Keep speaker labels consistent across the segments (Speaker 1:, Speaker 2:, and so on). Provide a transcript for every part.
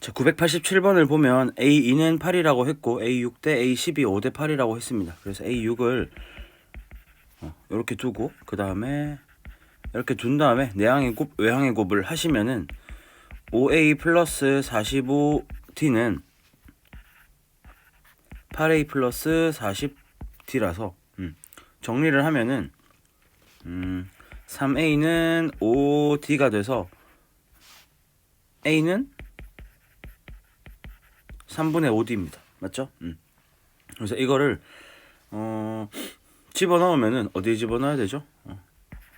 Speaker 1: 자, 987번을 보면 A2는 8이라고 했고 A6 대 A12 5 대 8이라고 했습니다. 그래서 A6을 이렇게 두고 그 다음에 이렇게 둔 다음에 내항의 곱, 외항의 곱을 하시면은 5A 플러스 45D는 8A 플러스 40D라서 정리를 하면은 3A는 5D가 돼서 A는 3분의 5D입니다. 맞죠? 그래서 이거를 집어넣으면은 어디에 집어넣어야 되죠?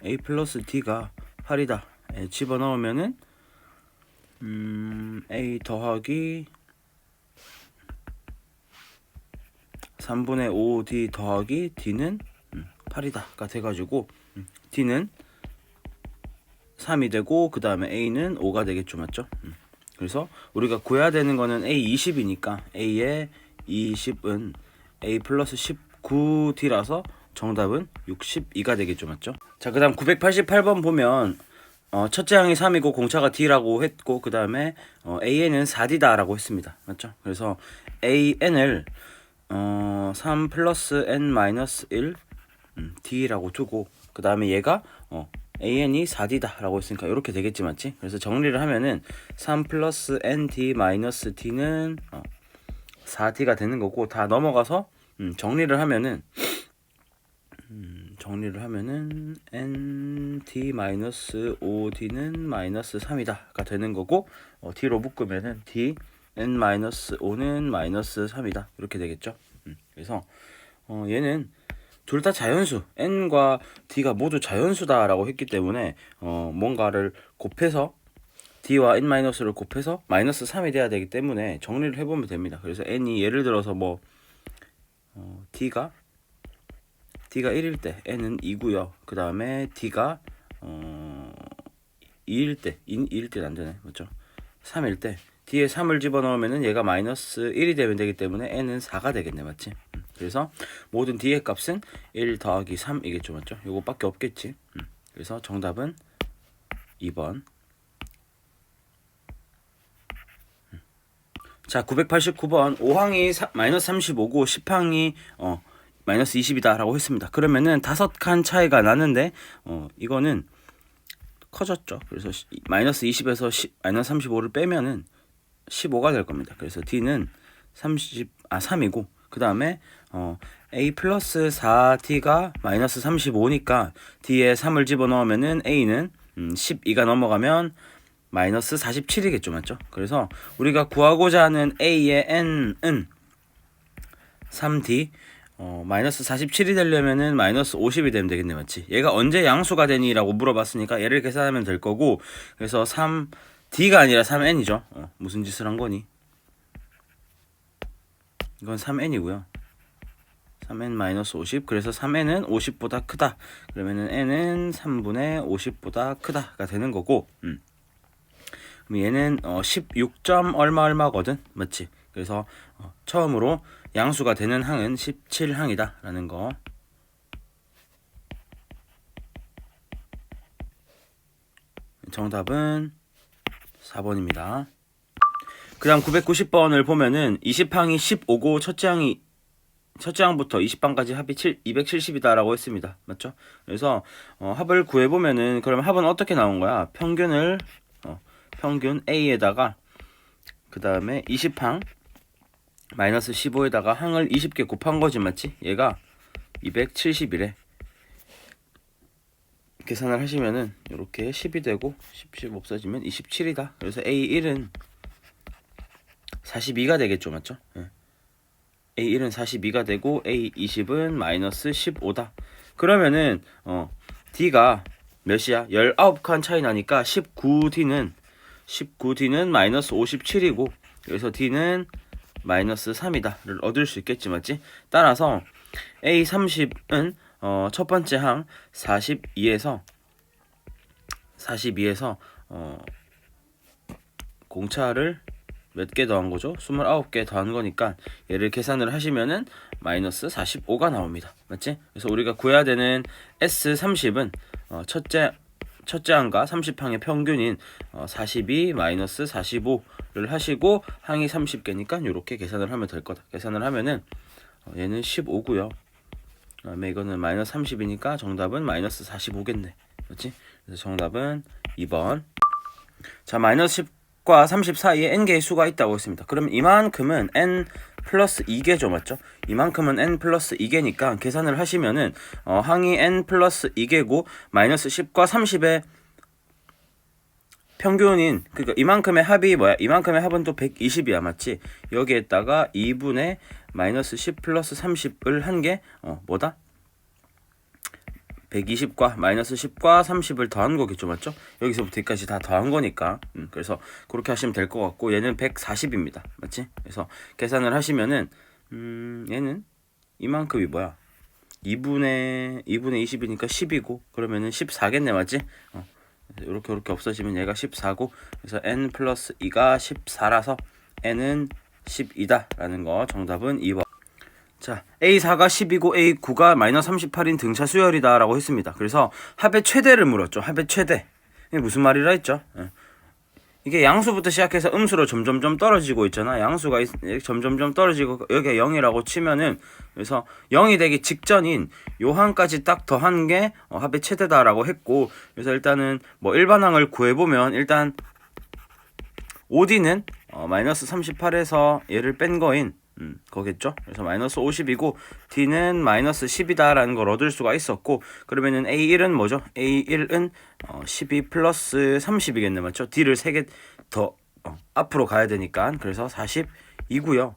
Speaker 1: A 플러스 D가 8이다. 집어넣으면은 A 더하기 3분의 5D 더하기 D는 8이다가 돼가지고 D는 3이 되고 그 다음에 A는 5가 되겠죠. 맞죠? 그래서 우리가 구해야 되는 거는 A20이니까 A의 20은 A 플러스 19D라서 정답은 62가 되겠죠. 맞죠? 자, 그 다음 988번 보면 첫째 항이 3이고 공차가 D라고 했고 그 다음에 AN은 4D다 라고 했습니다. 맞죠? 그래서 AN을 3 플러스 N 마이너스 1 D라고 두고 그 다음에 얘가 AN이 4D다 라고 했으니까 이렇게 되겠지. 맞지? 그래서 정리를 하면은 3 플러스 ND 마이너스 D는 4D가 되는 거고 다 넘어가서 정리를 하면은 ND 마이너스 5D는 마이너스 3이다가 되는 거고 D로 묶으면은 D N 마이너스 5는 마이너스 3이다 이렇게 되겠죠. 그래서 얘는 둘 다 자연수 n과 d가 모두 자연수다라고 했기 때문에 뭔가를 곱해서 d와 n-를 곱해서 마이너스 3이 돼야 되기 때문에 정리를 해보면 됩니다. 그래서 n이 예를 들어서 뭐 d가 1일 때 n은 2고요. 그 다음에 d가 2일 때 2일 때는 안 되네. 맞죠? 3일 때 D에 3을 집어넣으면은 얘가 마이너스 1이 되면 되기 때문에 n은 4가 되겠네. 맞지? 그래서 모든 D의 값은 1 더하기 3이겠죠. 맞죠? 요거밖에 없겠지. 그래서 정답은 2번. 자, 989번 5항이 마이너스 35고 10항이 마이너스 20이다 라고 했습니다. 그러면은 5칸 차이가 나는데 이거는 커졌죠. 그래서 마이너스 20에서 마이너스 35를 빼면은 15가 될 겁니다. 그래서 D는 3이고 그 다음에 A 플러스 4D가 마이너스 35니까 D에 3을 집어넣으면은 A는 12가 넘어가면 마이너스 47이겠죠. 맞죠? 그래서 우리가 구하고자 하는 A의 N은 3D 마이너스 47이 되려면은 마이너스 50이 되면 되겠네. 맞지? 얘가 언제 양수가 되니? 라고 물어봤으니까 얘를 계산하면 될 거고 그래서 3D가 아니라 3N이죠. 무슨 짓을 한 거니? 이건 3N이고요. 3N-50 그래서 3N은 50보다 크다. 그러면은 N은 3분의 50보다 크다가 되는 거고 그럼 얘는 16점 얼마거든. 맞지? 그래서 처음으로 양수가 되는 항은 17항이다 라는 거. 정답은 4번입니다. 그 다음 990번을 보면은 20항이 15고 첫째 항부터 20항까지 합이 270이다 라고 했습니다. 맞죠? 그래서 합을 구해보면은 그럼 합은 어떻게 나온 거야? 평균 A에다가 그 다음에 20항 마이너스 15에다가 항을 20개 곱한 거지. 맞지? 얘가 270이래. 계산을 하시면은 이렇게 10이 되고 10 없어지면 27이다. 그래서 A1은 42가 되겠죠. 맞죠? A1은 42가 되고 A20은 마이너스 15다. 그러면은 D가 몇이야? 19칸 차이 나니까 19D는 마이너스 57이고 그래서 D는 마이너스 3이다를 얻을 수 있겠지. 맞지? 따라서 A30은 첫 번째 항 42에서 공차를 몇 개 더한 거죠? 29개 더한 거니까 얘를 계산을 하시면은 마이너스 45가 나옵니다. 맞지? 그래서 우리가 구해야 되는 S30은 첫째 항과 30항의 평균인 42 마이너스 45 계산을 하시고 항이 30개니까 이렇게 계산을 하면 될 거다. 계산을 하면은 얘는 15고요. 그다음에 이거는 마이너스 30이니까 정답은 마이너스 45겠네. 그렇지? 그래서 정답은 2번. 자, 마이너스 10과 30 사이에 n개의 수가 있다고 했습니다. 그럼 이만큼은 n 플러스 2개죠, 맞죠? 이만큼은 n 플러스 2개니까 계산을 하시면은 항이 n 플러스 2개고 마이너스 10과 30의 평균인, 그러니까 이만큼의 합이 뭐야? 이만큼의 합은 또 120이야, 맞지? 여기에다가 2분의 마이너스 10 플러스 30을 한 게 뭐다? 120과 마이너스 10과 30을 더한 거겠죠, 맞죠? 여기서부터 여기까지 다 더한 거니까 그래서 그렇게 하시면 될 것 같고, 얘는 140입니다, 맞지? 그래서 계산을 하시면은 얘는 이만큼이 뭐야? 2분의 20이니까 10이고 그러면은 14겠네, 맞지? 이렇게 없어지면 얘가 14고, 그래서 n 플러스 2가 14라서 n은 12다 라는 거. 정답은 2번. 자, A4가 10이고 A9가 마이너스 38인 등차 수열이다 라고 했습니다. 그래서 합의 최대를 물었죠. 합의 최대. 이게 무슨 말이라 했죠? 이게 양수부터 시작해서 음수로 점점점 떨어지고 있잖아. 양수가 점점점 떨어지고 여기가 0이라고 치면은, 그래서 0이 되기 직전인 요 항까지 딱 더한 게 합의 최대다라고 했고, 그래서 일단은 뭐 일반항을 구해보면 일단 OD는 마이너스 38에서 얘를 뺀 거인 거겠죠. 그래서 마이너스 50이고 D는 마이너스 10이다라는 걸 얻을 수가 있었고, 그러면은 A1은 뭐죠? A1은 12 플러스 30이겠네, 맞죠? D를 3개 더 앞으로 가야 되니까. 그래서 42고요.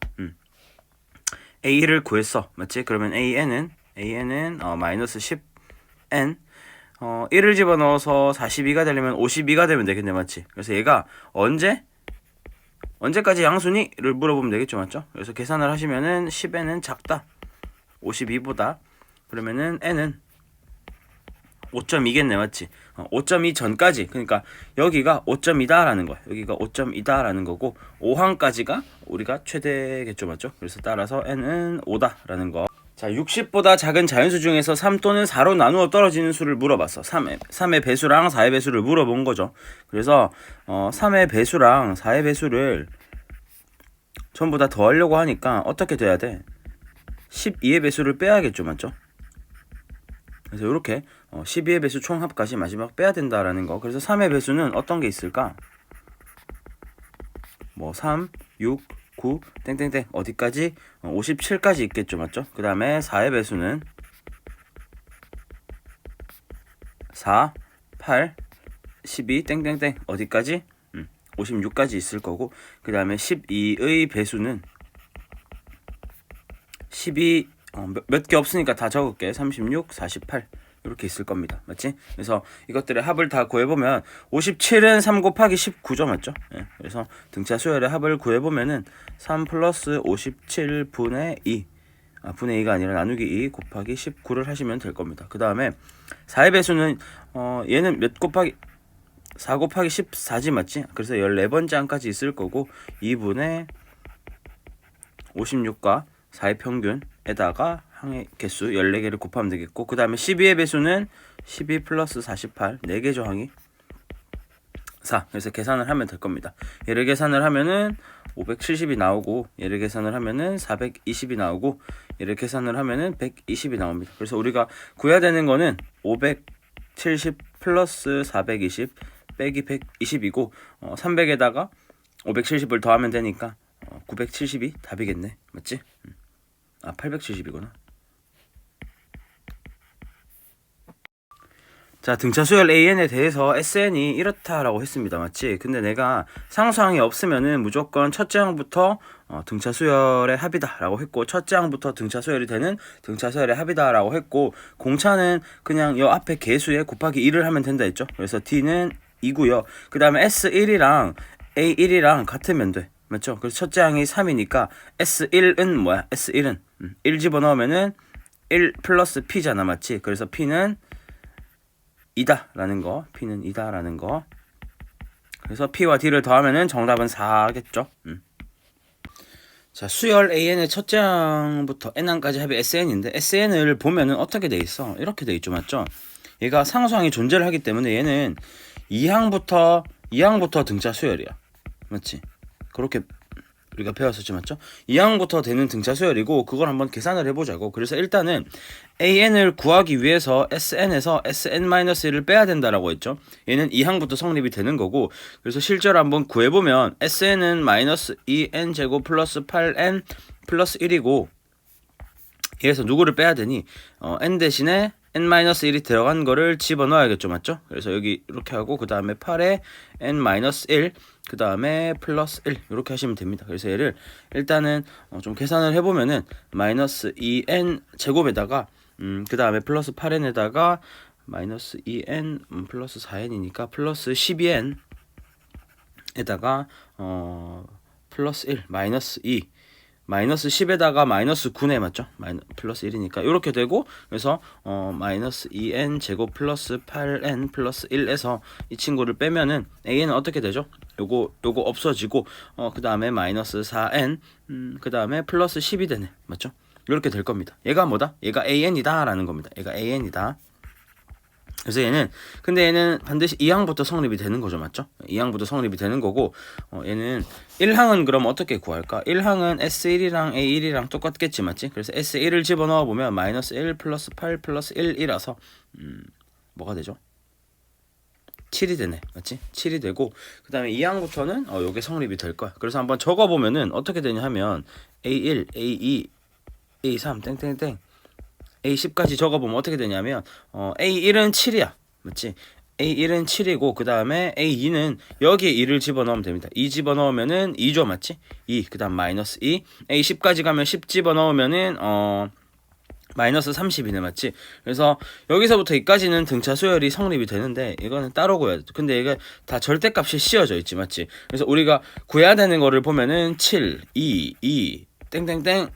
Speaker 1: A1을 구했어, 맞지? 그러면 AN은 마이너스 10N 1을 집어넣어서 42가 되려면 52가 되면 되겠네, 맞지? 그래서 얘가 언제까지 양수니? 를 물어보면 되겠죠, 맞죠? 그래서 계산을 하시면은 10n은 작다, 52보다. 그러면은 n은 5.2겠네, 맞지? 5.2 전까지, 그러니까 여기가 5.2다 라는 거야. 여기가 5.2다 라는 거고 5항까지가 우리가 최대겠죠, 맞죠? 그래서 따라서 n은 5다 라는 거. 자, 60보다 작은 자연수 중에서 3 또는 4로 나누어 떨어지는 수를 물어봤어. 3의 배수랑 4의 배수를 물어본 거죠. 그래서 3의 배수랑 4의 배수를 전부 다 더하려고 하니까 어떻게 돼야 돼? 12의 배수를 빼야겠죠, 맞죠? 그래서 이렇게 12의 배수 총합까지 마지막 빼야 된다라는 거. 그래서 3의 배수는 어떤 게 있을까? 뭐 3, 6, 9 땡땡땡 어디까지? 57까지 있겠죠, 맞죠? 그 다음에 4의 배수는 4, 8, 12 땡땡땡 어디까지? 56까지 있을 거고, 그 다음에 12의 배수는 12 몇 개 없으니까 다 적을게. 36, 48 이렇게 있을 겁니다, 맞지? 그래서 이것들의 합을 다 구해보면 57은 3 곱하기 19죠, 맞죠? 그래서 등차 수열의 합을 구해보면은 3 플러스 57분의 2 분의 2가 아니라 나누기 2 곱하기 19를 하시면 될 겁니다. 그 다음에 4의 배수는 얘는 몇 곱하기 4 곱하기 14지, 맞지? 그래서 14번째 항까지 있을 거고 2분의 56과 4의 평균에다가 항의 개수 14개를 곱하면 되겠고, 그 다음에 12의 배수는 12 플러스 48 4개죠, 항이 4. 그래서 계산을 하면 될 겁니다. 얘를 계산을 하면은 570이 나오고, 얘를 계산을 하면은 420이 나오고, 얘를 계산을 하면은 120이 나옵니다. 그래서 우리가 구해야 되는 거는 570 플러스 420 빼기 120이고 300에다가 570을 더하면 되니까 970이 답이겠네, 맞지? 870이구나. 자, 등차 수열 AN에 대해서 SN이 이렇다라고 했습니다, 맞지? 근데 내가 상수항이 없으면은 무조건 첫째 항부터 등차 수열의 합이다 라고 했고, 첫째 항부터 등차 수열이 되는 등차 수열의 합이다 라고 했고, 공차는 그냥 이 앞에 개수에 곱하기 1을 하면 된다 했죠. 그래서 D는 2고요. 그 다음에 S1이랑 A1이랑 같으면 돼, 맞죠? 그래서 첫째 항이 3이니까 S1은 뭐야? S1은 1 집어넣으면은 1 플러스 P잖아, 맞지? 그래서 P는 2다 라는 거. P는 2다 라는 거. 그래서 P와 D를 더하면은 정답은 4겠죠. 자, 수열 AN의 첫째 항부터 N항까지 합이 SN인데, SN을 보면은 어떻게 돼 있어? 이렇게 돼 있죠, 맞죠? 얘가 상수항이 존재를 하기 때문에 얘는 2항부터 등차 수열이야, 맞지? 그렇게 우리가 배웠었지 맞죠? 이항부터 되는 등차 수열이고 그걸 한번 계산을 해보자고. 그래서 일단은 AN을 구하기 위해서 SN에서 SN-1을 빼야 된다라고 했죠. 얘는 이항부터 성립이 되는 거고, 그래서 실제로 한번 구해보면 SN은 마이너스 2N 제곱 플러스 8N 플러스 1이고, 그래서 누구를 빼야 되니 N 대신에 N-1이 들어간 거를 집어넣어야겠죠 맞죠? 그래서 여기 이렇게 하고 그 다음에 8에 N-1 그 다음에 플러스 1 이렇게 하시면 됩니다. 그래서 얘를 일단은 좀 계산을 해보면은 마이너스 2N 제곱에다가 그 다음에 플러스 8N에다가 마이너스 2N 플러스 4N이니까 플러스 12N 에다가 플러스 1 마이너스 2 마이너스 10에다가 마이너스 9네 맞죠? 플러스 1이니까 이렇게 되고, 그래서 마이너스 2n 제곱 플러스 8n 플러스 1에서 이 친구를 빼면은 a는 어떻게 되죠? 요거 없어지고 그 다음에 마이너스 4n 그 다음에 플러스 10이 되네 맞죠? 이렇게 될 겁니다. 얘가 뭐다? 얘가 an이다 라는 겁니다. 얘가 an이다. 그래서 근데 얘는 반드시 2항부터 성립이 되는 거죠 맞죠? 2항부터 성립이 되는 거고, 얘는 1항은 그럼 어떻게 구할까? 1항은 S1이랑 A1이랑 똑같겠지 맞지? 그래서 S1을 집어넣어 보면 마이너스 1 플러스 8 플러스 1이라서 뭐가 되죠? 7이 되네 맞지? 7이 되고, 그 다음에 2항부터는 요게 성립이 될 거야. 그래서 한번 적어보면은 어떻게 되냐 하면 A1, A2, A3 땡땡땡 A10까지 적어보면 어떻게 되냐면 A1은 7이야 맞지? A1은 7이고 그 다음에 A2는 여기에 2를 집어넣으면 됩니다. 2 집어넣으면은 2죠 맞지? 2 그 다음 마이너스 2 A10까지 가면 10 집어넣으면은 마이너스 30이네 맞지? 그래서 여기서부터 여기까지는 등차 수열이 성립이 되는데 이거는 따로 구해야 돼. 근데 이게 다 절대값이 씌워져 있지 맞지? 그래서 우리가 구해야 되는 거를 보면은 7, 2 땡땡땡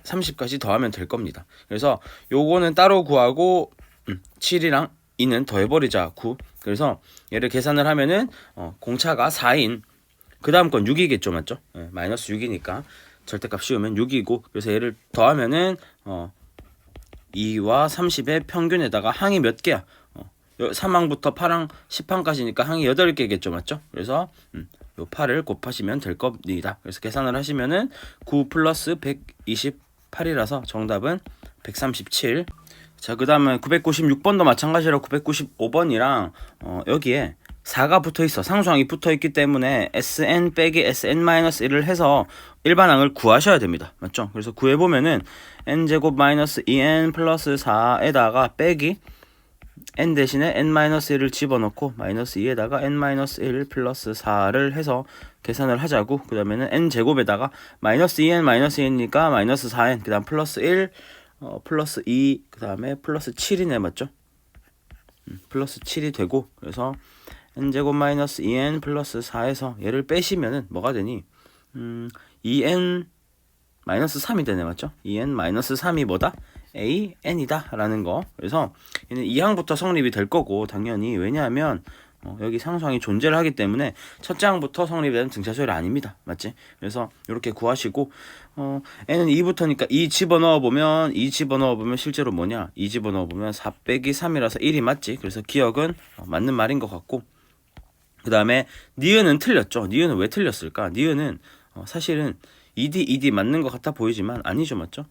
Speaker 1: 30까지 더하면 될 겁니다. 그래서 요거는 따로 구하고 7이랑 2는 더해버리자 9. 그래서 얘를 계산을 하면은 공차가 4인 그 다음 건 6이겠죠 맞죠? 마이너스 6이니까 절대값 씌우면 6이고, 그래서 얘를 더하면은 2와 30의 평균에다가 항이 몇 개야? 3항부터 8항 10항까지니까 항이 8개겠죠 맞죠? 그래서 요 8을 곱하시면 될 겁니다. 그래서 계산을 하시면은 9 플러스 128이라서 정답은 137. 자, 그 다음에 996번도 마찬가지로 995번이랑 여기에 4가 붙어 있어. 상수항이 붙어 있기 때문에 SN 빼기 SN-1을 해서 일반항을 구하셔야 됩니다. 맞죠? 그래서 구해보면은 n제곱 마이너스 2n 플러스 4에다가 빼기 n 대신에 n-1을 집어넣고 마이너스 2에다가 n-1 플러스 4를 해서 계산을 하자고. 그 다음에는 n제곱에다가 마이너스 2n 마이너스 2니까 마이너스 4n 그 다음 플러스 1 플러스 2 그 다음에 플러스 7이네 맞죠? 플러스 7이 되고, 그래서 n제곱 마이너스 2n 플러스 4에서 얘를 빼시면은 뭐가 되니? 2n 마이너스 3이 되네 맞죠? 2n 마이너스 3이 뭐다? AN이다 라는 거. 그래서 얘는 2항부터 성립이 될 거고 당연히, 왜냐하면 여기 상수항이 존재를 하기 때문에 첫째 항부터 성립되는 등차 수열이 아닙니다 맞지? 그래서 이렇게 구하시고 n은 2부터니까 2 집어넣어 보면 실제로 뭐냐? 2 집어넣어 보면 4 빼기 3이라서 1이 맞지? 그래서 기억은 맞는 말인 것 같고, 그 다음에 니은은 틀렸죠. 니은은 왜 틀렸을까? 니은은 사실은 ED 맞는 것 같아 보이지만 아니죠 맞죠?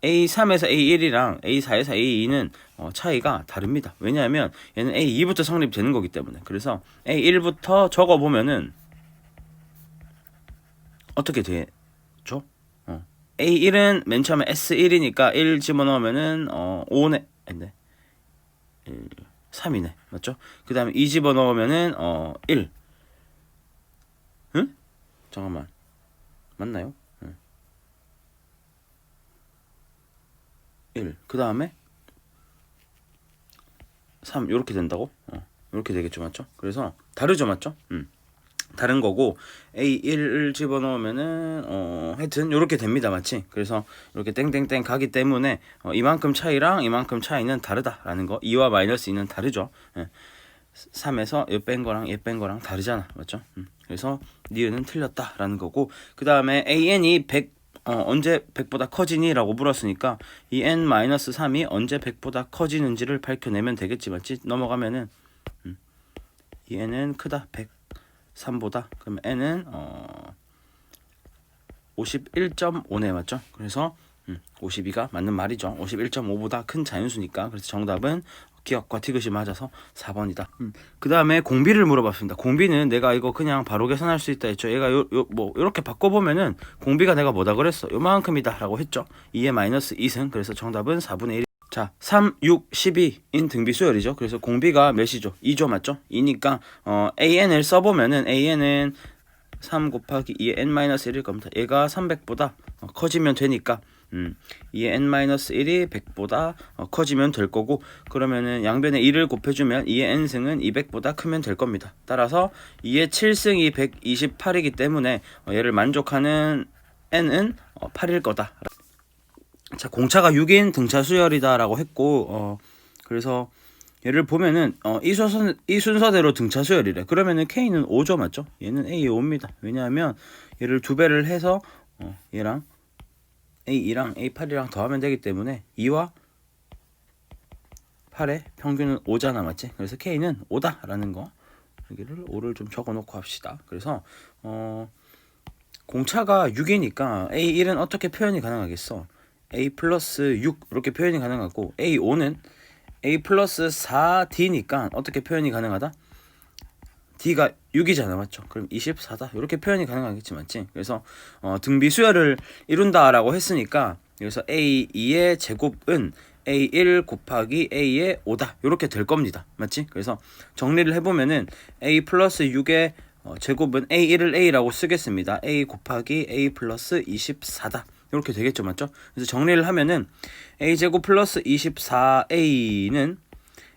Speaker 1: A3에서 A1이랑 A4에서 A2는 차이가 다릅니다. 왜냐하면 얘는 A2부터 성립되는 거기 때문에. 그래서 A1부터 적어보면은 어떻게 되죠? A1은 맨 처음에 S1이니까 1 집어넣으면은 5네. 네. 3이네. 맞죠? 그 다음에 2 집어넣으면은 1. 응? 잠깐만. 맞나요? 1. 그 다음에 3 이렇게 된다고? 이렇게 되겠죠 맞죠? 그래서 다르죠 맞죠? 다른 거고, A1을 집어넣으면은 하여튼 이렇게 됩니다 맞지? 그래서 이렇게 땡땡땡 가기 때문에 이만큼 차이랑 이만큼 차이는 다르다라는 거. 2와 마이너스 2는 다르죠. 3에서 얘 뺀 거랑 다르잖아 맞죠? 그래서 니은은 틀렸다라는 거고, 그 다음에 AN이 100 언제 100보다 커지니? 라고 물었으니까 이 n-3이 언제 100보다 커지는지를 밝혀내면 되겠지 맞지? 넘어가면은 이 n은 크다 103보다. 그럼 n은 51.5네 맞죠? 그래서 52가 맞는 말이죠. 51.5보다 큰 자연수니까. 그래서 정답은 기억과 티귿이 맞아서 4번이다. 그 다음에 공비를 물어봤습니다. 공비는 내가 이거 그냥 바로 계산할 수 있다 했죠. 얘가 뭐 이렇게 바꿔보면은 공비가 내가 뭐다 그랬어? 요만큼이다 라고 했죠. 2의 마이너스 2승. 그래서 정답은 4분의 1. 자, 3, 6, 12인 등비 수열이죠. 그래서 공비가 몇이죠? 2죠 맞죠? 2니까 AN을 써보면은 AN은 3 곱하기 2의 n-1일 겁니다. 얘가 300보다 커지면 되니까 2의 n-1이 100보다 커지면 될 거고, 그러면은 양변에 2를 곱해주면 2의 n승은 200보다 크면 될 겁니다. 따라서 2의 7승이 128이기 때문에 얘를 만족하는 n은 8일 거다. 자, 공차가 6인 등차 수열이다 라고 했고, 그래서 얘를 보면은 이 순서대로 등차 수열이래. 그러면은 K는 5죠 맞죠? 얘는 A에 5입니다. 왜냐하면 얘를 두 배를 해서 얘랑 A2랑 A8이랑 더하면 되기 때문에 2와 8의 평균은 5잖아 맞지? 그래서 K는 5다 라는 거, 여기를 5를 좀 적어 놓고 합시다. 그래서 공차가 6이니까 A1은 어떻게 표현이 가능하겠어? A 플러스 6 이렇게 표현이 가능하고, A5는 A 플러스 4D니까 어떻게 표현이 가능하다? D가 6이잖아 맞죠? 그럼 24다 이렇게 표현이 가능하겠지 맞지? 그래서 등비 수열을 이룬다라고 했으니까 여기서 A2의 제곱은 A1 곱하기 A의 5다 이렇게 될 겁니다 맞지? 그래서 정리를 해보면은 A 플러스 6의 제곱은 A1을 A라고 쓰겠습니다. A 곱하기 A 플러스 24다 이렇게 되겠죠 맞죠? 그래서 정리를 하면은 A제곱 플러스 24A는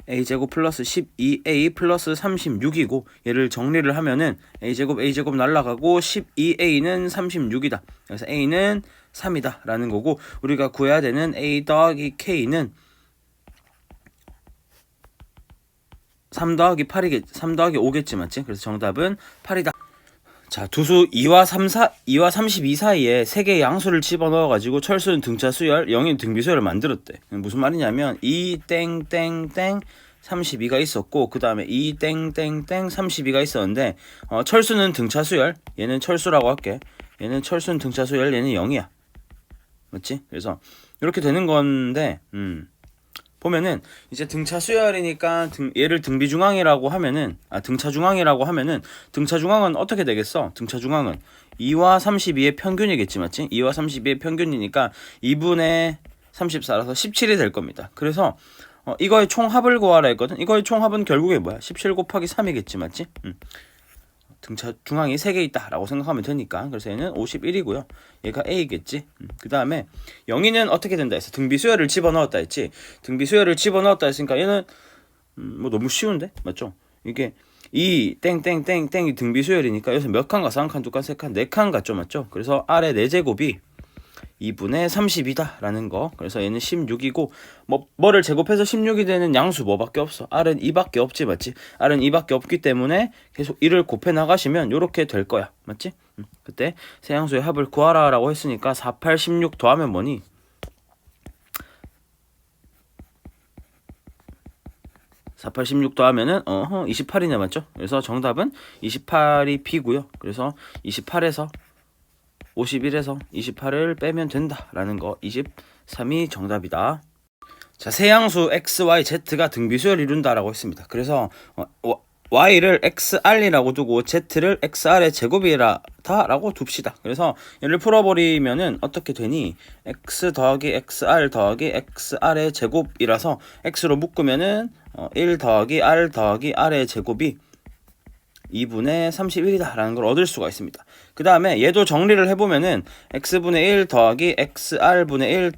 Speaker 1: A제곱 플러스 12A 플러스 36이고, 얘를 정리를 하면은 A제곱 날라가고 12A는 36이다. 그래서 A는 3이다 라는 거고, 우리가 구해야 되는 A 더하기 K는 3 더하기 5겠지 맞지? 그래서 정답은 8이다. 자, 두수 2와 32 사이에 3개의 양수를 집어넣어가지고 철수는 등차 수열, 0인 등비 수열을 만들었대. 무슨 말이냐면 2 땡땡땡 32가 있었고, 그 다음에 2 땡땡땡 32가 있었는데 철수는 등차 수열, 얘는 철수라고 할게. 얘는 철수는 등차 수열, 얘는 0이야 맞지? 그래서 이렇게 되는 건데 보면은 이제 등차 수열이니까 얘를 등비 중앙이라고 하면은 등차 중앙이라고 하면은 등차 중앙은 어떻게 되겠어? 등차 중앙은 2와 32의 평균이겠지 맞지? 2와 32의 평균이니까 2분의 34라서 17이 될 겁니다. 그래서 이거의 총합을 구하라 했거든. 이거의 총합은 결국에 뭐야? 17 곱하기 3이겠지 맞지? 등차 중앙이 3개 있다 라고 생각하면 되니까, 그래서 얘는 51이고요 얘가 A겠지. 그 다음에 0이는 어떻게 된다 했어? 등비 수열을 집어넣었다 했지. 등비 수열을 집어넣었다 했으니까 얘는 뭐 너무 쉬운데 맞죠? 이게 2 땡땡땡땡이 등비 수열이니까 여기서 몇 칸 가서 1칸 2칸 3칸 4칸 갔죠 맞죠? 그래서 아래 4제곱이 2분의 30이다 라는 거. 그래서 얘는 16이고 뭐를 제곱해서 16이 되는 양수 뭐밖에 없어? R은 2밖에 없지 맞지? R은 2밖에 없기 때문에 계속 1을 곱해 나가시면 요렇게 될 거야 맞지? 그때 세 양수의 합을 구하라 라고 했으니까 4, 8, 16 더하면 뭐니? 4, 8, 16 더하면은 28이네 맞죠? 그래서 정답은 28이 B고요. 그래서 28에서 51에서 28을 빼면 된다라는 거, 23이 정답이다. 자, 세양수 x, y, z가 등비수열을 이룬다라고 했습니다. 그래서 y를 xr이라고 두고 z를 xr의 제곱이라고 둡시다. 그래서 얘를 풀어버리면은 어떻게 되니? x 더하기 xr 더하기 xr의 제곱이라서 x로 묶으면은 1 더하기 r 더하기 r의 제곱이 2분의 31이다 라는 걸 얻을 수가 있습니다. 그 다음에 얘도 정리를 해보면은 x분의 1 더하기 xr분의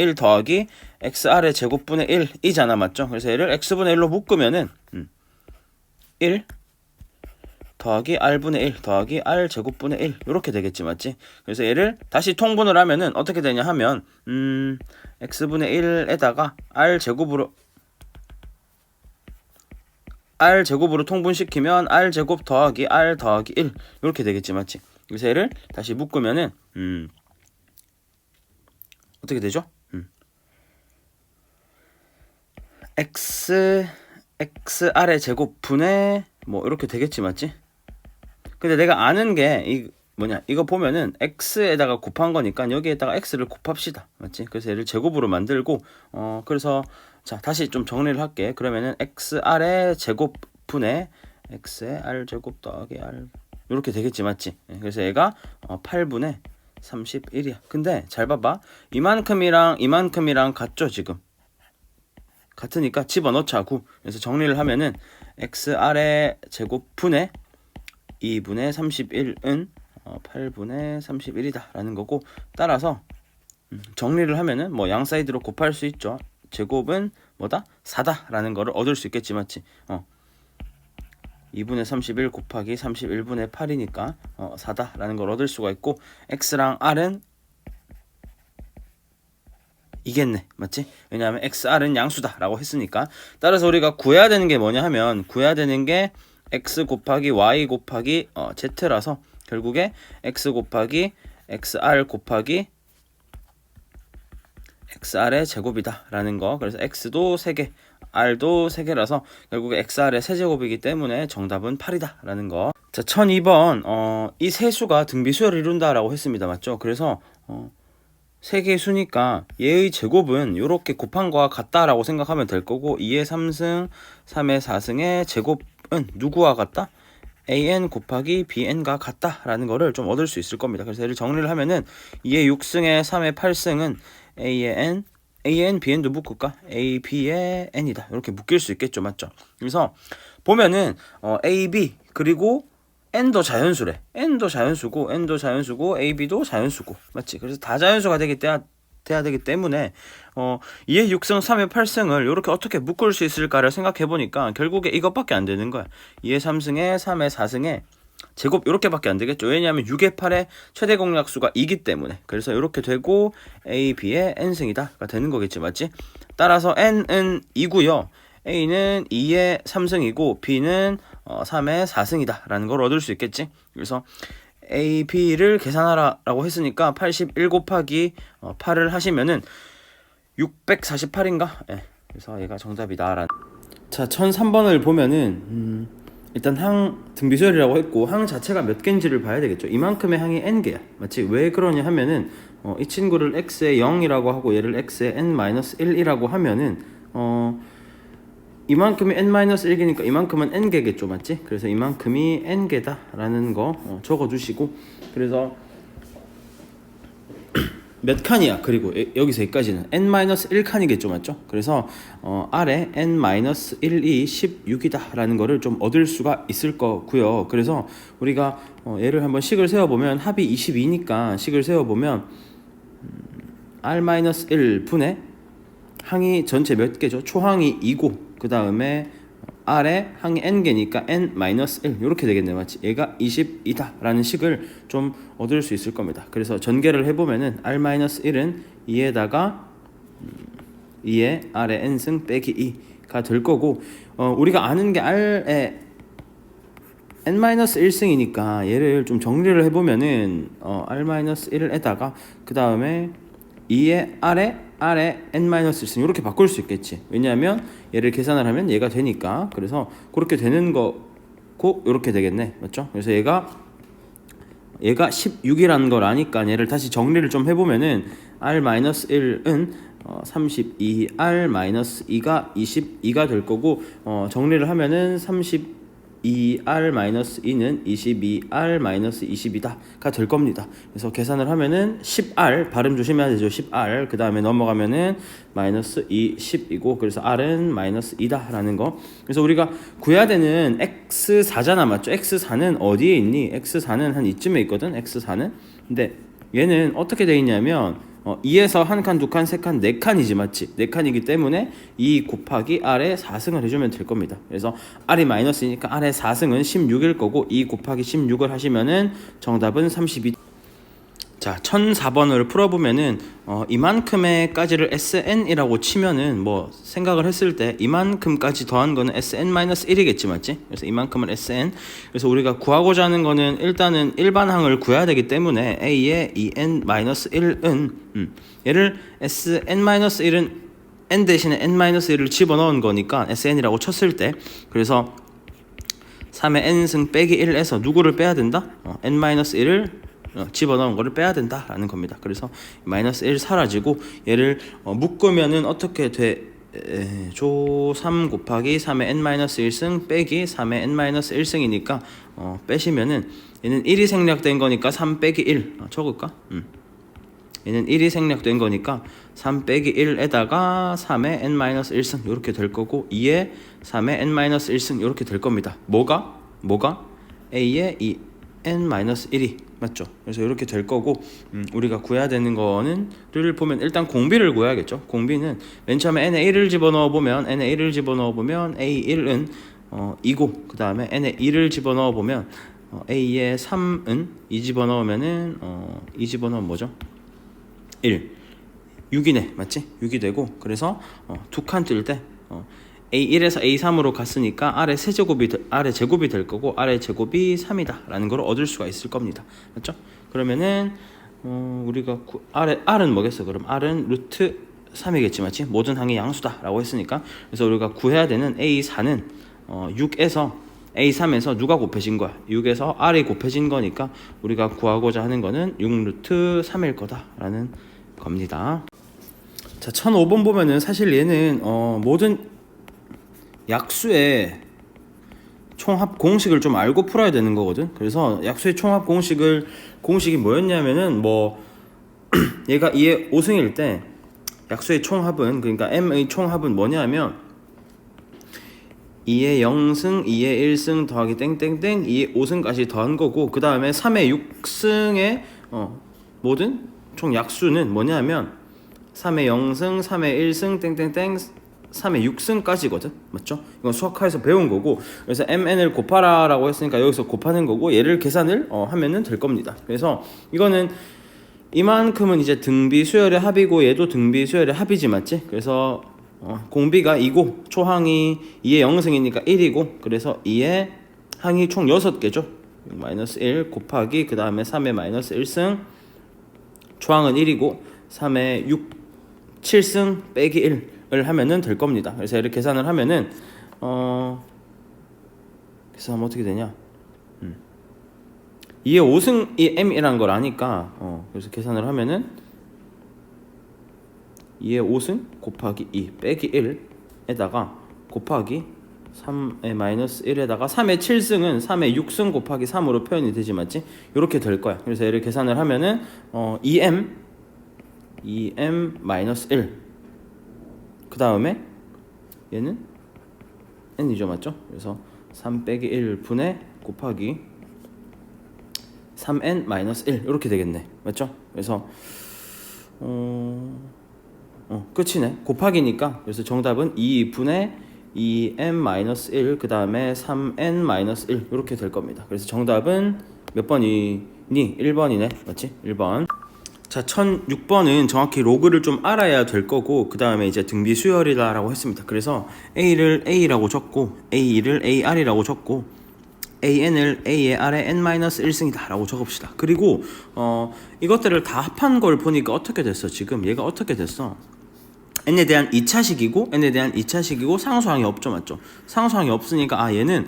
Speaker 1: 1 더하기 xr의 제곱분의 1이잖아 맞죠? 그래서 얘를 x분의 1로 묶으면은 1 더하기 r분의 1 더하기 r 제곱분의 1 이렇게 되겠지 맞지? 그래서 얘를 다시 통분을 하면은 어떻게 되냐 하면 x분의 1에다가 r 제곱으로 통분시키면 r제곱 더하기 r 더하기 1 이렇게 되겠지 맞지? 그래서 얘를 다시 묶으면은 어떻게 되죠? xr의 제곱 분의 뭐 이렇게 되겠지 맞지? 근데 내가 아는 게 이거 보면은 x에다가 곱한 거니까 여기에다가 x를 곱합시다. 맞지? 그래서 얘를 제곱으로 만들고 그래서 자, 다시 좀 정리를 할게. 그러면은 xr의 제곱분의 x의 r 제곱 더하기 r 이렇게 되겠지, 맞지? 그래서 얘가 8분의 31이야. 근데 잘 봐봐. 이만큼이랑 같죠, 지금? 같으니까 집어넣자고. 그래서 정리를 하면은 xr의 제곱분의 2분의 31은 8분의 31이다 라는 거고, 따라서 정리를 하면은 뭐 양 사이드로 곱할 수 있죠. 제곱은 뭐다? 4다 라는 거를 얻을 수 있겠지, 맞지? 2분의 31 곱하기 31분의 8이니까 4다 라는 걸 얻을 수가 있고, x랑 r은 이겠네, 맞지? 왜냐하면 xr은 양수다 라고 했으니까. 따라서 우리가 구해야 되는 게 뭐냐 하면, 구해야 되는 게 x 곱하기 y 곱하기 z라서 결국에 x 곱하기 xr 곱하기 xr의 제곱이다 라는 거. 그래서 x도 3개 r도 3개라서 결국에 xr의 세제곱이기 때문에 정답은 8이다 라는 거. 자, 1002번 이 세 수가 등비수열을 이룬다 라고 했습니다. 맞죠? 그래서 3개의 수니까 얘의 제곱은 이렇게 곱한 거와 같다라고 생각하면 될 거고, 2의 3승, 3의 4승의 제곱은 누구와 같다? an 곱하기 bn과 같다라는 거를 좀 얻을 수 있을 겁니다. 그래서 얘를 정리를 하면은 2의 6승의 3의 8승은 a의 n, bn도 묶을까? a, b의 n이다. 이렇게 묶일 수 있겠죠, 맞죠? 그래서 보면은 a, b 그리고 n도 자연수래. n도 자연수고 ab도 자연수고, 맞지? 그래서 다 자연수가 돼야 되기 때문에 2의 6승 3의 8승을 이렇게 어떻게 묶을 수 있을까를 생각해 보니까 결국에 이것밖에 안 되는 거야. 2의 3승에 3의 4승에 제곱 이렇게밖에 안 되겠죠. 왜냐하면 6의 8의 최대 공약수가 2기 때문에. 그래서 이렇게 되고 a, b의 n승이다가 되는 거겠지, 맞지? 따라서 n은 2고요. a는 2의 3승이고 b는 3의 4승이다 라는 걸 얻을 수 있겠지. 그래서 a, b를 계산하라 라고 했으니까 81 곱하기 8을 하시면은 648인가? 예. 그래서 얘가 정답이다 라는. 자, 1003번을 보면은 일단 항 등비수열이라고 했고, 항 자체가 몇 개인지를 봐야 되겠죠. 이만큼의 항이 n개야, 맞지? 왜 그러냐 하면은 이 친구를 x의 0이라고 하고 얘를 x의 n-1이라고 하면은 이만큼이 n-1개니까 이만큼은 n개겠죠, 맞지? 그래서 이만큼이 n개다 라는 거 적어주시고, 그래서 몇 칸이야? 그리고 여기서 여기까지는 n-1칸이겠죠, 맞죠? 그래서 아래 n-1이 16이다 라는 거를 좀 얻을 수가 있을 거고요. 그래서 우리가 얘를 한번 식을 세워보면 합이 22니까 식을 세워보면 r-1 분의 항이 전체 몇 개죠? 초항이 2고 그 다음에 아래 항이 n개니까 n-1 이렇게 되겠네, 맞지? 얘가 22다 라는 식을 좀 얻을 수 있을 겁니다. 그래서 전개를 해보면은 r-1은 2에다가 2의 r의 n승 빼기 2가 될 거고, 우리가 아는 게 r의 n-1승이니까 얘를 좀 정리를 해보면은 r-1에다가 그 다음에 2의 r의 n-1승 이렇게 바꿀 수 있겠지. 왜냐하면 얘를 계산을 하면 얘가 되니까. 그래서 그렇게 되는 거고 이렇게 되겠네, 맞죠? 그래서 얘가 16이라는 걸 아니까 얘를 다시 정리를 좀 해보면은 r-1은 32r-2가 22가 될 거고, 정리를 하면은 32r-2는 22r-22다가 될 겁니다. 그래서 계산을 하면은 10r, 발음 조심해야 되죠. 10r 그 다음에 넘어가면은 마이너스 2, 10이고, 그래서 r은 마이너스 2다 라는 거. 그래서 우리가 구해야 되는 x4잖아, 맞죠? x4는 어디에 있니? x4는 한 이쯤에 있거든, x4는. 근데 얘는 어떻게 돼 있냐면 2에서 1칸, 2칸, 3칸, 4칸이지, 맞지? 4칸이기 때문에 2 곱하기 r의 4승을 해주면 될 겁니다. 그래서 r이 마이너스니까 r의 4승은 16일 거고 2 곱하기 16을 하시면은 정답은 32. 자, 1004번을 풀어보면은 이만큼의까지를 sn이라고 치면은 뭐 생각을 했을 때 이만큼까지 더한 거는 sn-1이겠지, 맞지? 그래서 이만큼은 sn. 그래서 우리가 구하고자 하는 거는 일단은 일반항을 구해야 되기 때문에 a의 2n-1은 얘를 sn-1은 n 대신에 n-1을 집어넣은 거니까 sn이라고 쳤을 때, 그래서 3의 n승 빼기 1에서 누구를 빼야 된다? n-1을 집어넣은 거를 빼야 된다라는 겁니다. 그래서 마이너스 1 사라지고 얘를 묶으면은 어떻게 돼? 조 3 곱하기 3의 n-1승 빼기 3의 n-1승이니까 빼시면은 얘는 1이 생략된 거니까 3 빼기 1 적을까? 얘는 1이 생략된 거니까 3 빼기 1에다가 3의 n-1승 이렇게 될 거고 2에 3의 n-1승 이렇게 될 겁니다. 뭐가? a의 이 n-1이 맞죠? 그래서 이렇게 될 거고 우리가 구해야 되는 거는를 보면 일단 공비를 구해야겠죠. 공비는 맨 처음에 n에 1을 집어넣어 보면 a1은 2고 그 다음에 n에 2를 집어넣어 보면 a의 3은 2 집어넣으면은 2 집어넣으면 뭐죠? 1 6이네 맞지? 6이 되고 그래서 두 칸 뜰 때 A1에서 A3으로 갔으니까 아래 제곱이 될 거고 아래 제곱이 3이다 라는 걸 얻을 수가 있을 겁니다. 맞죠? 그러면은 우리가 R은 뭐겠어? 그럼 R은 루트 3이겠지 맞지? 모든 항이 양수다 라고 했으니까 그래서 우리가 구해야 되는 A4는 6에서 A3에서 누가 곱해진 거야? 6에서 R이 곱해진 거니까 우리가 구하고자 하는 거는 6루트 3일 거다 라는 겁니다. 자 1005번 보면은 사실 얘는 모든 약수의 총합 공식을 좀 알고 풀어야 되는 거거든. 그래서 약수의 총합 공식이 뭐였냐면은 얘가 2의 5승일 때 약수의 총합은 그러니까 m의 총합은 뭐냐면 2의 0승, 2의 1승 더하기 땡땡땡 2의 5승까지 더한 거고 그 다음에 3의 6승의 모든 총 약수는 뭐냐면 3의 0승, 3의 1승 땡땡땡 3의 6승까지거든. 맞죠? 이건 수학화에서 배운 거고 그래서 mn을 곱하라 라고 했으니까 여기서 곱하는 거고 얘를 계산을 하면은 될 겁니다. 그래서 이거는 이만큼은 이제 등비 수열의 합이고 얘도 등비 수열의 합이지 맞지? 그래서 공비가 2고 초항이 2의 0승이니까 1이고 그래서 2의 항이 총 6개죠. 마이너스 1 곱하기 그 다음에 3의 마이너스 1승 초항은 1이고 3의 7승 빼기 1을 하면은 될 겁니다. 그래서 얘를 계산을 하면은 계산하면 어떻게 되냐? 2의 5승이 m이라는 걸 아니까 그래서 계산을 하면은 2의 5승 곱하기 2 빼기 1에다가 곱하기 3의 마이너스 1에다가 3의 7승은 3의 6승 곱하기 3으로 표현이 되지 맞지? 이렇게 될 거야. 그래서 얘를 계산을 하면은 2m 마이너스 1 그 다음에 얘는 n이죠 맞죠? 그래서 3 빼기 1 분의 곱하기 3n 마이너스 1 이렇게 되겠네 맞죠? 그래서 끝이네. 곱하기니까 그래서 정답은 2분의 2m 마이너스 1 그 다음에 3n 마이너스 1 이렇게 될 겁니다. 그래서 정답은 몇 번이니? 1번이네 맞지? 1번. 자 1006번은 정확히 로그를 좀 알아야 될 거고 그 다음에 이제 등비 수열이다 라고 했습니다. 그래서 a를 a라고 적고 a2를 ar이라고 적고 an을 a의 r의 n-1승이다 라고 적읍시다. 그리고 이것들을 다 합한 걸 보니까 어떻게 됐어? 지금 얘가 어떻게 됐어? n에 대한 2차식이고 상수항이 없죠 맞죠? 상수항이 없으니까 얘는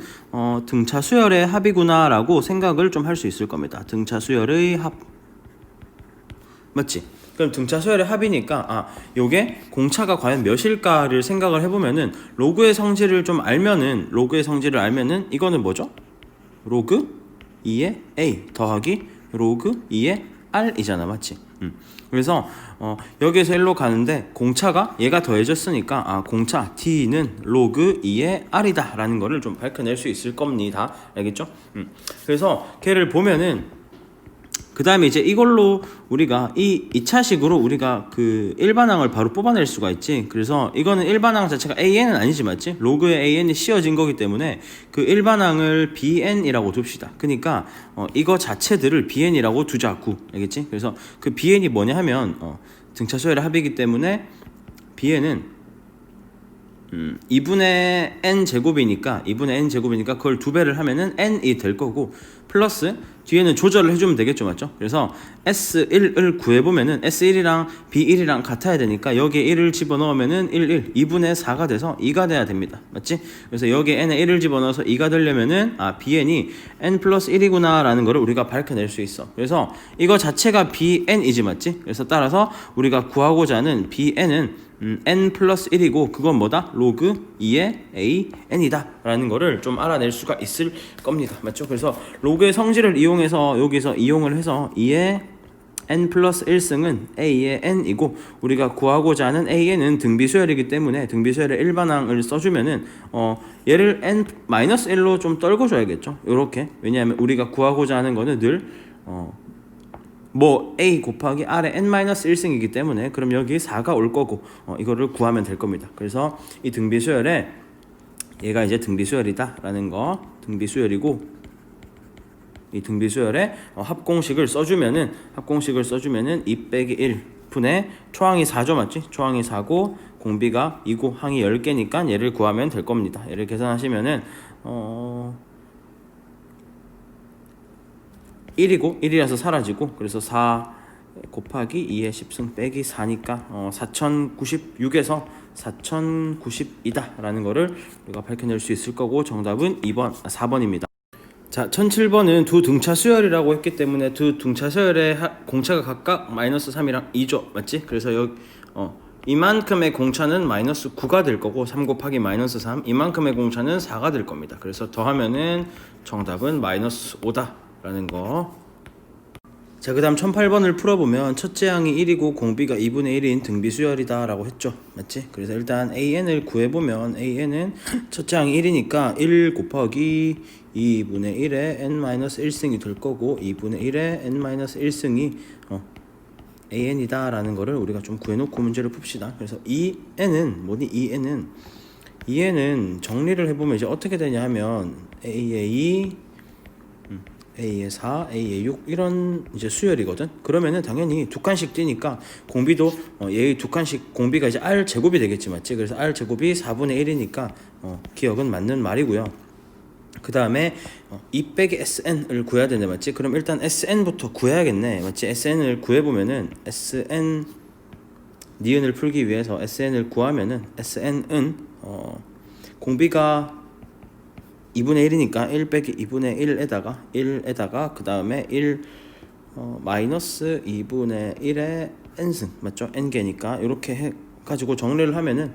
Speaker 1: 등차 수열의 합이구나 라고 생각을 좀 할 수 있을 겁니다. 등차 수열의 합 맞지? 그럼 등차 수열의 합이니까 요게 공차가 과연 몇일까를 생각을 해보면은 로그의 성질을 알면은 이거는 뭐죠? 로그 2의 a 더하기 로그 2의 r이잖아 맞지? 그래서 여기에서 1로 가는데 공차가 얘가 더해졌으니까 공차 t는 로그 2의 r이다 라는 거를 좀 밝혀낼 수 있을 겁니다. 알겠죠? 그래서 걔를 보면은 그 다음에 이제 이걸로 우리가 이 2차식으로 우리가 그 일반항을 바로 뽑아낼 수가 있지. 그래서 이거는 일반항 자체가 an은 아니지 맞지? 로그의 an이 씌워진 거기 때문에 그 일반항을 bn이라고 둡시다. 그러니까 이거 자체들을 bn이라고 두자고. 알겠지? 그래서 그 bn이 뭐냐 하면 등차 수열의 합이기 때문에 bn은 2분의 n 제곱이니까 그걸 2배를 하면은 n이 될 거고, 플러스 뒤에는 조절을 해주면 되겠죠, 맞죠? 그래서 S1을 구해보면은 S1이랑 B1이랑 같아야 되니까 여기에 1을 집어넣으면은 2분의 4가 돼서 2가 돼야 됩니다, 맞지? 그래서 여기에 n에 1을 집어넣어서 2가 되려면은 bn이 n 플러스 1이구나 라는 거를 우리가 밝혀낼 수 있어. 그래서 이거 자체가 bn이지, 맞지? 그래서 따라서 우리가 구하고자 하는 bn은 n 플러스 1이고 그건 뭐다? 로그 2의 a n이다 라는 거를 좀 알아낼 수가 있을 겁니다, 맞죠? 그래서 로그의 성질을 이용해서 여기서 이용을 해서 2의 n 플러스 1승은 a의 n이고, 우리가 구하고자 하는 an은 등비수열이기 때문에 등비수열의 일반항을 써주면은 얘를 n 마이너스 1로 좀 떨궈줘야겠죠, 요렇게. 왜냐하면 우리가 구하고자 하는 거는 늘 a 곱하기 r의 n-1승이기 때문에 그럼 여기 4가 올 거고 이거를 구하면 될 겁니다. 그래서 이 등비수열에 얘가 이제 등비수열이다 라는 거, 등비수열이고, 이 등비수열에 합공식을 써주면은 2 빼기 1 분의 초항이 4죠, 맞지? 초항이 4고 공비가 2고 항이 10개니까 얘를 구하면 될 겁니다. 얘를 계산하시면은 1이고 1이라서 사라지고, 그래서 4 곱하기 2의 10승 빼기 4니까 4096에서 4092다 라는 거를 우리가 밝혀낼 수 있을 거고, 정답은 4번입니다. 자, 1007번은 두 등차 수열이라고 했기 때문에 두 등차 수열의 공차가 각각 마이너스 3이랑 2죠, 맞지? 그래서 여기 이만큼의 공차는 마이너스 9가 될 거고 3 곱하기 마이너스 3, 이만큼의 공차는 4가 될 겁니다. 그래서 더하면은 정답은 마이너스 5다 라는 거. 자, 그 다음 1008번을 풀어보면 첫째 항이 1이고 공비가 2분의 1인 등비수열이다 라고 했죠, 맞지? 그래서 일단 an을 구해보면 an은 첫째 항이 1이니까 1 곱하기 2분의 1의 n-1승이 될 거고 2분의 1의 n-1승이 an이다 라는 거를 우리가 좀 구해놓고 문제를 풉시다. 그래서 이 n은 뭐니? 이 n은 정리를 해보면 이제 어떻게 되냐 하면 a의 2, a의 4, a의 6 이런 이제 수열이거든. 그러면은 당연히 두 칸씩 뛰니까 공비도 얘의 두 칸씩 공비가 이제 r 제곱이 되겠지, 맞지? 그래서 r 제곱이 4분의 1이니까 기억은 맞는 말이고요. 그 다음에 2 빼기 sn을 구해야 되는데, 맞지? 그럼 일단 sn부터 구해야겠네, 맞지? sn을 구해보면은 sn 니은을 풀기 위해서 sn을 구하면은 sn은 공비가 2분의 1이니까 1 빼기 2분의 1에다가 그 다음에 1 마이너스 2분의 1의 n승, 맞죠? n개니까 이렇게 해가지고 정리를 하면은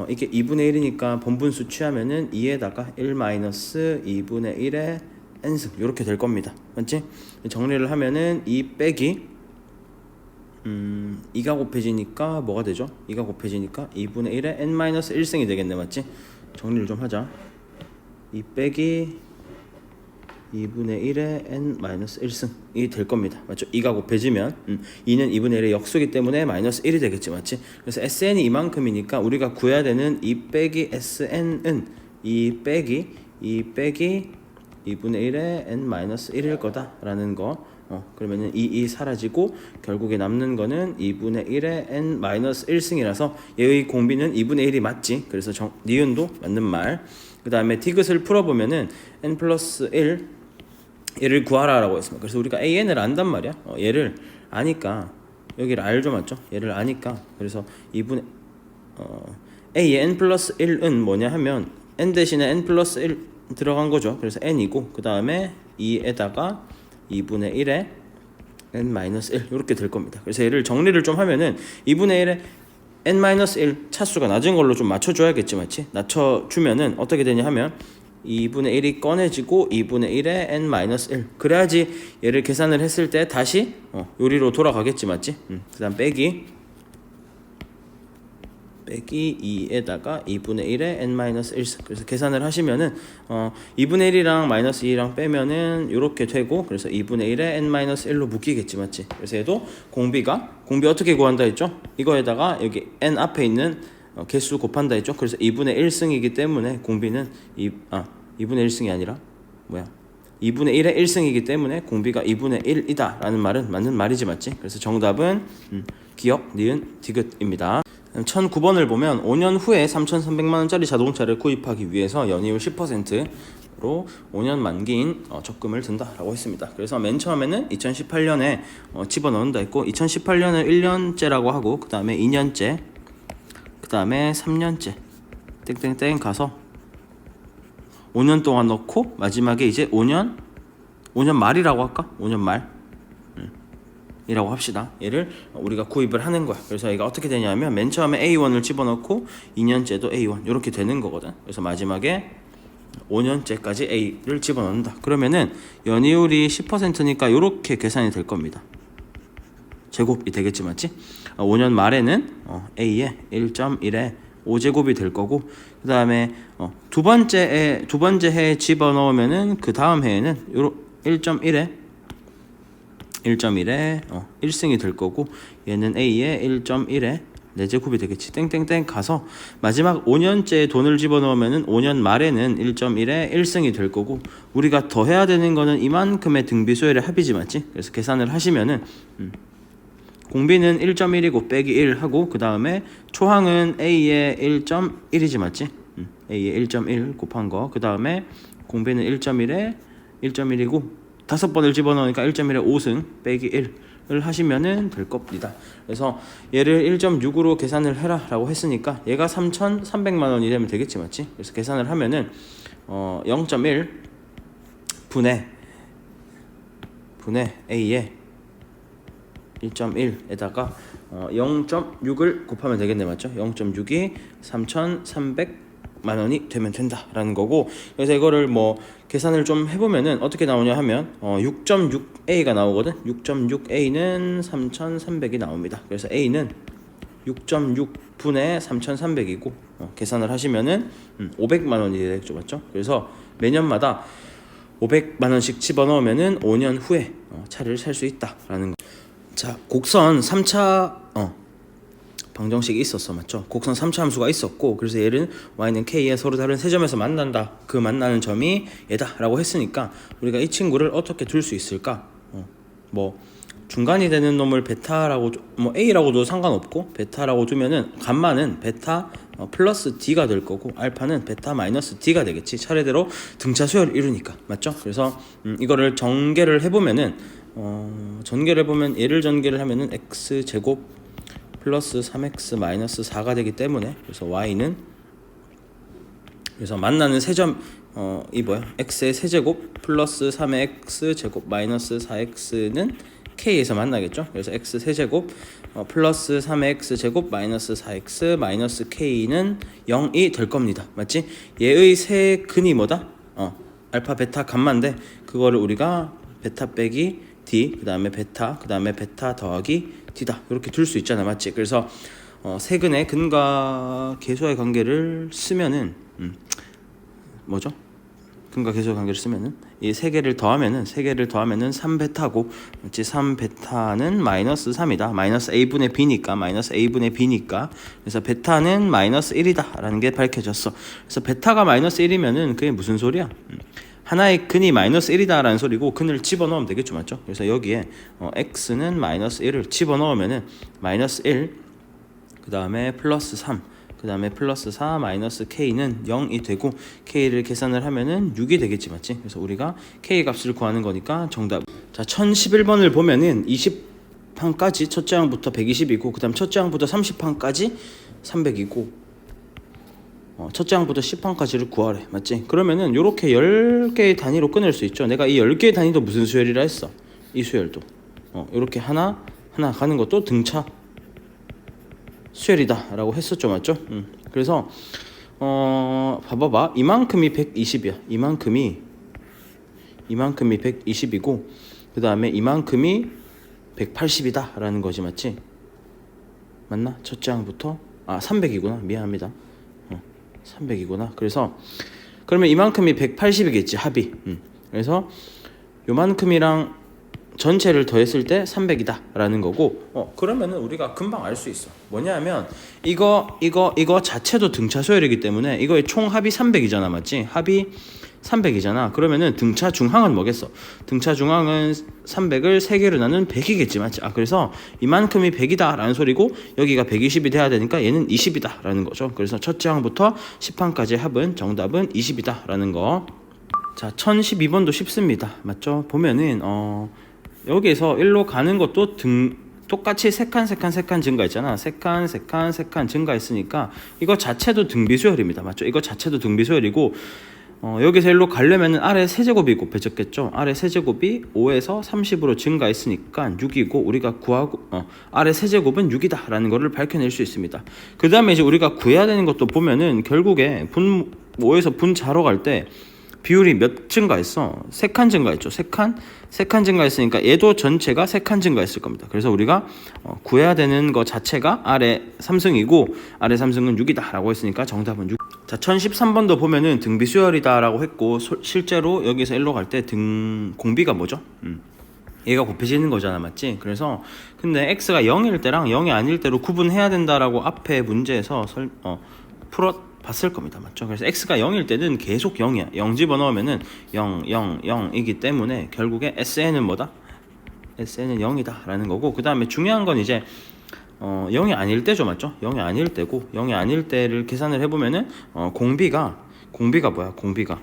Speaker 1: 이게 2분의 1이니까 본분수 취하면은 2에다가 1 마이너스 2분의 1의 n승 이렇게 될 겁니다, 맞지? 정리를 하면은 2 빼기 2가 곱해지니까 뭐가 되죠? 2가 곱해지니까 2분의 1의 n-1승이 되겠네, 맞지? 정리를 좀 하자. 2 빼기 2분의 1의 n-1승이 될 겁니다, 맞죠? 2가 곱해지면 2는 2분의 1의 역수기 때문에 마이너스 1이 되겠지, 맞지? 그래서 sn이 이만큼이니까 우리가 구해야 되는 2 빼기 sn은 2 빼기 2분의 1의 n-1일 거다라는 거. 그러면은 2 사라지고 결국에 남는 거는 2분의 1의 n-1승이라서 얘의 공비는 2분의 1이 맞지? 그래서 니은도 맞는 말. 그 다음에 디귿을 풀어보면은 n 플러스 1 얘를 구하라라고 했습니다. 그래서 우리가 an을 안단 말이야. 얘를 아니까 여기를 알죠, 맞죠? 얘를 아니까 그래서 2분의 a의 n 플러스 1은 뭐냐 하면 n 대신에 n 플러스 1 들어간 거죠. 그래서 n이고 그 다음에 2에다가 2분의 1에 n-1 이렇게 될 겁니다. 그래서 얘를 정리를 좀 하면은 2분의 1에 n-1 차수가 낮은 걸로 좀 맞춰줘야겠지, 맞지? 낮춰주면은 어떻게 되냐 하면 2분의 1이 꺼내지고 2분의 1에 n-1 그래야지 얘를 계산을 했을 때 다시 요리로 돌아가겠지, 맞지? 그 다음 빼기 2에다가 2분의 1에 n-1 그래서 계산을 하시면은 2분의 1이랑 마이너스 2랑 빼면은 요렇게 되고, 그래서 2분의 1에 n-1로 묶이겠지, 맞지? 그래서 얘도 공비 어떻게 구한다 했죠? 이거에다가 여기 n 앞에 있는 개수 곱한다 했죠? 그래서 2분의 1승이기 때문에 공비는 2분의 1승이 아니라 2분의 1의 1승이기 때문에 공비가 2분의 1이다 라는 말은 맞는 말이지, 맞지? 그래서 정답은 기억, 니은, 디귿입니다. 1009번을 보면 5년 후에 3,300만 원짜리 자동차를 구입하기 위해서 연이율 10%로 5년 만기인 적금을 든다라고 했습니다. 그래서 맨 처음에는 2018년에 집어넣는다 했고 2018년을 1년째라고 하고 그 다음에 2년째 그 다음에 3년째 땡땡땡 가서 5년 동안 넣고 마지막에 이제 5년 말이라고 할까? 5년 말 이라고 합시다. 얘를 우리가 구입을 하는 거야. 그래서 얘가 어떻게 되냐면 맨 처음에 A1을 집어넣고 2년째도 A1 이렇게 되는 거거든. 그래서 마지막에 5년째까지 A를 집어넣는다. 그러면은 연이율이 10%니까 이렇게 계산이 될 겁니다. 제곱이 되겠지, 맞지? 5년 말에는 A에 1.1에 5제곱이 될 거고 그 다음에 두 번째 해에 집어넣으면은 그 다음 해에는 요런 1.1에 1승이 될 거고 얘는 A에 1.1에 4제곱이 되겠지. 땡땡땡 가서 마지막 5년째 돈을 집어넣으면은 5년 말에는 1.1에 1승이 될 거고 우리가 더 해야 되는 거는 이만큼의 등비수열의 합이지, 맞지? 그래서 계산을 하시면은 공비는 1.1이고 빼기 1 하고 그 다음에 초항은 A에 1.1이지, 맞지? A에 1.1 곱한 거 그 다음에 공비는 1.1에 1.1이고 5번을 집어넣으니까 1.1에 5승 빼기 1을 하시면은 될 겁니다. 그래서 얘를 1.6으로 계산을 해라 라고 했으니까 얘가 3,300만 원이 되면 되겠지, 맞지? 그래서 계산을 하면은 0.1 분의 A에 1.1에다가 0.6을 곱하면 되겠네, 맞죠? 0.6이 3,300만 원이 되면 된다라는 거고 그래서 이거를 뭐 계산을 좀 해보면은 어떻게 나오냐 하면 6.6A가 나오거든. 6.6A는 3,300이 나옵니다. 그래서 A는 6.6분의 3,300이고 계산을 하시면은 500만 원이 되겠죠, 맞죠? 그래서 매년마다 500만 원씩 집어넣으면은 5년 후에 차를 살 수 있다라는 거. 자, 곡선 3차 방정식이 있었어, 맞죠? 곡선 3차 함수가 있었고 그래서 얘는 y는 k의 서로 다른 세 점에서 만난다. 그 만나는 점이 얘다 라고 했으니까 우리가 이 친구를 어떻게 둘 수 있을까? 뭐 중간이 되는 놈을 베타라고 뭐 a라고도 상관없고 베타라고 두면은 감마는 베타 플러스 d가 될 거고 알파는 베타 마이너스 d가 되겠지. 차례대로 등차 수열을 이루니까, 맞죠? 그래서 이거를 전개를 해보면은 전개를 해보면 얘를 전개를 하면은 x제곱 플러스 3x 마이너스 4가 되기 때문에 그래서 y는 그래서 만나는 세점 x의 세제곱 플러스 3의 x제곱 마이너스 4x는 k에서 만나겠죠. 그래서 x 세제곱 플러스 3의 x제곱 마이너스 4x 마이너스 k는 0이 될 겁니다, 맞지? 얘의 세 근이 뭐다? 알파 베타 감마인데 그거를 우리가 베타 빼기 d 그 다음에 베타 더하기 d다 이렇게 둘 수 있잖아, 맞지? 그래서 세근의 근과 계수의 관계를 쓰면은 뭐죠? 근과 계수의 관계를 쓰면은 이 세 개를 더하면은 3베타고, 맞지? 3베타는 마이너스 3이다. 마이너스 a분의 b니까 그래서 베타는 마이너스 1이다 라는 게 밝혀졌어. 그래서 베타가 마이너스 1이면은 그게 무슨 소리야? 하나의 근이 마이너스 1이다 라는 소리고 근을 집어넣으면 되겠죠, 맞죠? 그래서 여기에 x는 마이너스 1을 집어넣으면은 마이너스 1 그 다음에 플러스 3 그 다음에 플러스 4 마이너스 k는 0이 되고 k를 계산을 하면은 6이 되겠지, 맞지? 그래서 우리가 k 값을 구하는 거니까 정답. 자, 1011번을 보면은 20판까지 첫째 항부터 120이고 그 다음 첫째 항부터 30판까지 300이고 첫째 항부터 10항까지를 구하래, 맞지? 그러면은 요렇게 10개의 단위로 끊을 수 있죠. 내가 이 10개의 단위도 무슨 수열이라 했어? 이 수열도 요렇게 하나 가는 것도 등차 수열이다 라고 했었죠, 맞죠? 그래서 봐봐봐. 이만큼이 120이야. 이만큼이 120이고 그 다음에 이만큼이 180이다 라는 거지, 맞지? 맞나? 첫째 항부터 300이구나. 미안합니다. 300이구나. 그래서 그러면 이만큼이 180이겠지, 합이. 그래서 요만큼이랑 전체를 더했을 때 300이다 라는 거고 그러면은 우리가 금방 알 수 있어. 뭐냐면 이거 자체도 등차 수열이기 때문에 이거의 총 합이 300이잖아, 맞지? 합이 300이잖아. 그러면은 등차 중항은 뭐겠어? 등차 중항은 300을 3개로 나눈 100이겠지, 맞지? 그래서 이만큼이 100이다 라는 소리고 여기가 120이 돼야 되니까 얘는 20이다 라는 거죠. 그래서 첫째 항부터 10항까지 합은 정답은 20이다 라는 거. 자, 1012번도 쉽습니다. 맞죠? 보면은 여기에서 1로 가는 것도 똑같이 3칸 증가했잖아. 3칸 증가했으니까 이거 자체도 등비수열입니다. 맞죠? 이거 자체도 등비수열이고 여기서 1로 가려면 아래 세제곱이 곱해졌겠죠. 아래 세제곱이 5에서 30으로 증가했으니까 6이고 우리가 구하고 아래 세제곱은 6이다 라는 거를 밝혀낼 수 있습니다. 그 다음에 이제 우리가 구해야 되는 것도 보면은 결국에 분 5에서 분자로 갈 때 비율이 몇 증가했어? 3칸 증가했죠. 3칸 증가했으니까 얘도 전체가 3칸 증가했을 겁니다. 그래서 우리가 구해야 되는 거 자체가 아래 3승이고 아래 3승은 6이다 라고 했으니까 정답은 6. 자, 1013번도 보면은 등비수열이다 라고 했고 실제로 여기서 1로 갈 때 공비가 뭐죠? 얘가 곱해지는 거잖아, 맞지? 그래서 근데 x가 0일 때랑 0이 아닐 때로 구분해야 된다라고 앞에 문제에서 봤을 겁니다. 맞죠? 그래서 x가 0일 때는 계속 0이야. 0 집어넣으면은 0, 0, 0이기 때문에 결국에 SN은 뭐다? SN은 0이다 라는 거고, 그 다음에 중요한 건 이제 0이 아닐 때죠. 맞죠? 0이 아닐 때고, 0이 아닐 때를 계산을 해보면은 공비가 뭐야? 공비가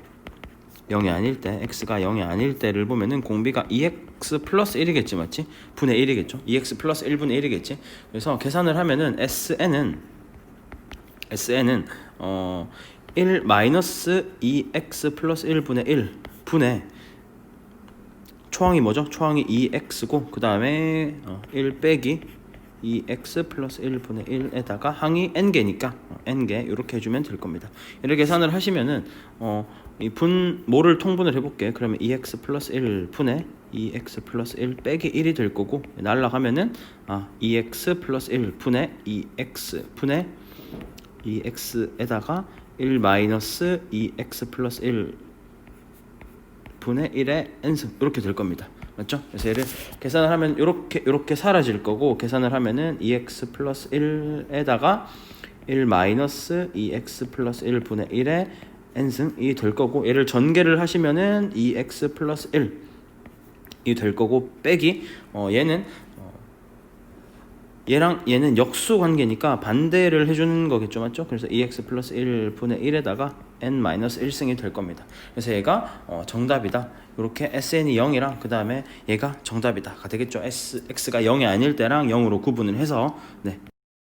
Speaker 1: 0이 아닐 때, x가 0이 아닐 때를 보면은 공비가 2x 플러스 1이겠지, 맞지? 분의 1이겠죠? 2x 플러스 1분의 1이겠지? 그래서 계산을 하면은 SN은 1 마이너스 2x 플러스 1분의 1 분의 초항이 뭐죠? 초항이 2x고 그 다음에 1 빼기 2x 플러스 1분의 1에다가 항이 n개니까 n개 이렇게 해주면 될 겁니다. 이렇게 계산을 하시면은 이 모를 통분을 해볼게. 그러면 2x 플러스 1 분의 2x 플러스 1 빼기 1이 될 거고 날라가면은 2x 플러스 1 분의 2x 분의 2x에다가 1 마이너스 2x 플러스 1 분의 1의 n승 이렇게 될 겁니다. 맞죠? 그래서 얘를 계산을 하면 이렇게 사라질 거고, 계산을 하면은 2x 플러스 1에다가 1 마이너스 2x 플러스 1 분의 1의 n승이 될 거고, 얘를 전개를 하시면은 2x 플러스 1이 될 거고, 빼기 얘랑 얘는 역수 관계니까 반대를 해주는 거겠죠, 맞죠? 그래서 2x 플러스 1 분의 1에다가 n 마이너스 1승이 될 겁니다. 그래서 얘가 정답이다. 이렇게 SN이 0이랑 그 다음에 얘가 정답이다가 되겠죠. x가 0이 아닐 때랑 0으로 구분을 해서. 네.